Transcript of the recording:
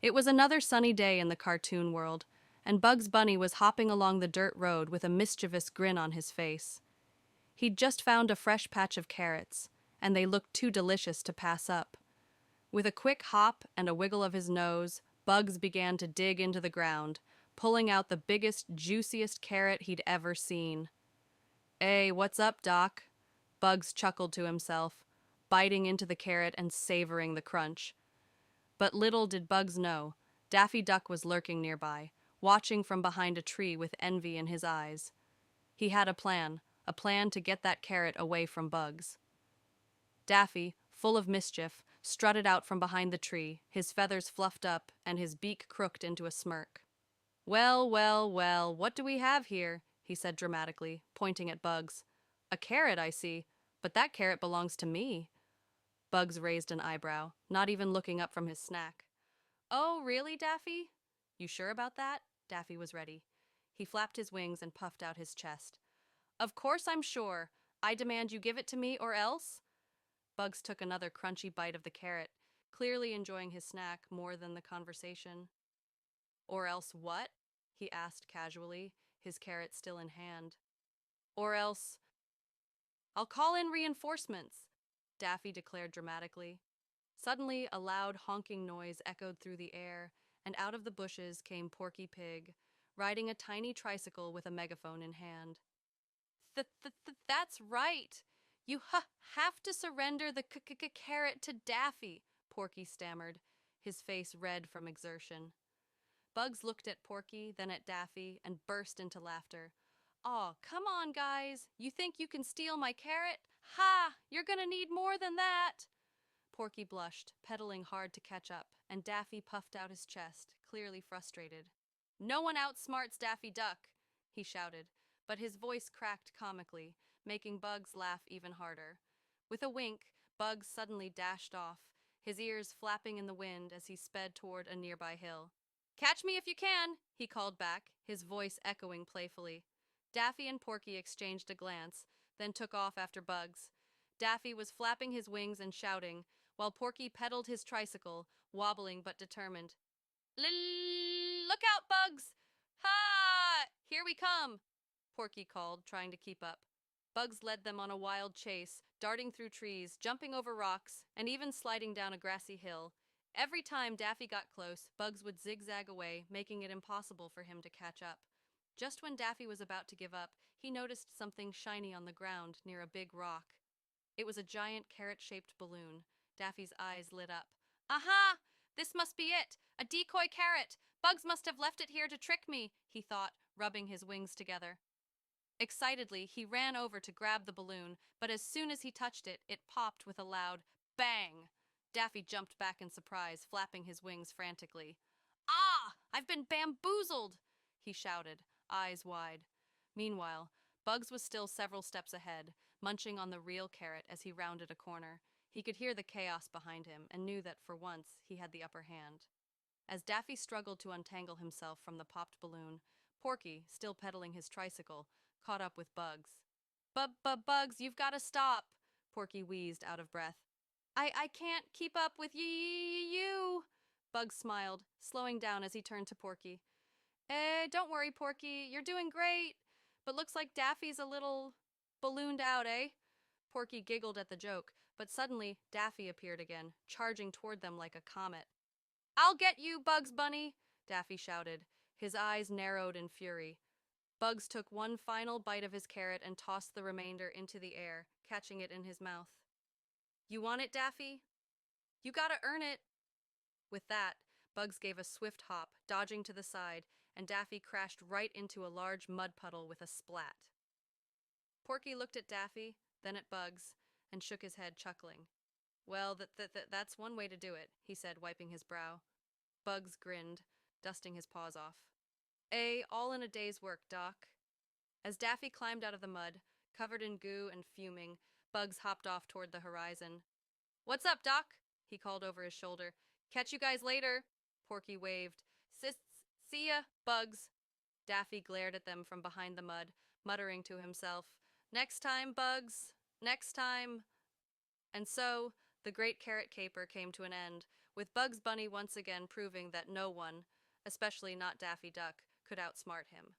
It was another sunny day in the cartoon world, and Bugs Bunny was hopping along the dirt road with a mischievous grin on his face. He'd just found a fresh patch of carrots, and they looked too delicious to pass up. With a quick hop and a wiggle of his nose, Bugs began to dig into the ground, pulling out the biggest, juiciest carrot he'd ever seen. "Hey, what's up, Doc?" Bugs chuckled to himself, biting into the carrot and savoring the crunch. But little did Bugs know, Daffy Duck was lurking nearby, watching from behind a tree with envy in his eyes. He had a plan to get that carrot away from Bugs. Daffy, full of mischief, strutted out from behind the tree, his feathers fluffed up and his beak crooked into a smirk. "Well, well, well, what do we have here?" he said dramatically, pointing at Bugs. "A carrot, I see, but that carrot belongs to me." Bugs raised an eyebrow, not even looking up from his snack. "Oh, really, Daffy? You sure about that?" Daffy was ready. He flapped his wings and puffed out his chest. "Of course I'm sure. I demand you give it to me or else." Bugs took another crunchy bite of the carrot, clearly enjoying his snack more than the conversation. "Or else what?" he asked casually, his carrot still in hand. "Or else, I'll call in reinforcements," Daffy declared dramatically. Suddenly, a loud honking noise echoed through the air, and out of the bushes came Porky Pig, riding a tiny tricycle with a megaphone in hand. That's right. You have to surrender the carrot to Daffy," Porky stammered, his face red from exertion. Bugs looked at Porky, then at Daffy, and burst into laughter. "Aw, come on, guys. You think you can steal my carrot? Ha! You're gonna need more than that." Porky blushed, pedaling hard to catch up, and Daffy puffed out his chest, clearly frustrated. "No one outsmarts Daffy Duck," he shouted, but his voice cracked comically, making Bugs laugh even harder. With a wink, Bugs suddenly dashed off, his ears flapping in the wind as he sped toward a nearby hill. "Catch me if you can," he called back, his voice echoing playfully. Daffy and Porky exchanged a glance, then took off after Bugs. Daffy was flapping his wings and shouting, while Porky pedaled his tricycle, wobbling but determined. "Look out, Bugs! Ha! Here we come!" Porky called, trying to keep up. Bugs led them on a wild chase, darting through trees, jumping over rocks, and even sliding down a grassy hill. Every time Daffy got close, Bugs would zigzag away, making it impossible for him to catch up. Just when Daffy was about to give up, he noticed something shiny on the ground near a big rock. It was a giant carrot-shaped balloon. Daffy's eyes lit up. "Aha! This must be it! A decoy carrot! Bugs must have left it here to trick me," he thought, rubbing his wings together. Excitedly, he ran over to grab the balloon, but as soon as he touched it, it popped with a loud bang. Daffy jumped back in surprise, flapping his wings frantically. "Ah! I've been bamboozled!" he shouted, eyes wide. Meanwhile, Bugs was still several steps ahead, munching on the real carrot as he rounded a corner. He could hear the chaos behind him and knew that for once he had the upper hand. As Daffy struggled to untangle himself from the popped balloon, Porky, still pedaling his tricycle, caught up with Bugs. Bugs, you've got to stop," Porky wheezed out of breath. I can't keep up with you. Bugs smiled, slowing down as he turned to Porky. Don't worry, Porky, you're doing great. But looks like Daffy's a little ballooned out, eh?" Porky giggled at the joke, but suddenly Daffy appeared again, charging toward them like a comet. "I'll get you, Bugs Bunny," Daffy shouted, his eyes narrowed in fury. Bugs took one final bite of his carrot and tossed the remainder into the air, catching it in his mouth. "You want it, Daffy? You gotta earn it." With that, Bugs gave a swift hop, dodging to the side, and Daffy crashed right into a large mud puddle with a splat. Porky looked at Daffy, then at Bugs, and shook his head, chuckling. "Well, that's one way to do it," he said, wiping his brow. Bugs grinned, dusting his paws off. All in a day's work, Doc." As Daffy climbed out of the mud, covered in goo and fuming, Bugs hopped off toward the horizon. "What's up, Doc?" he called over his shoulder. "Catch you guys later." Porky waved. See ya, Bugs." Daffy glared at them from behind the mud, muttering to himself, "Next time, Bugs, next time." And so, the great carrot caper came to an end, with Bugs Bunny once again proving that no one, especially not Daffy Duck, could outsmart him.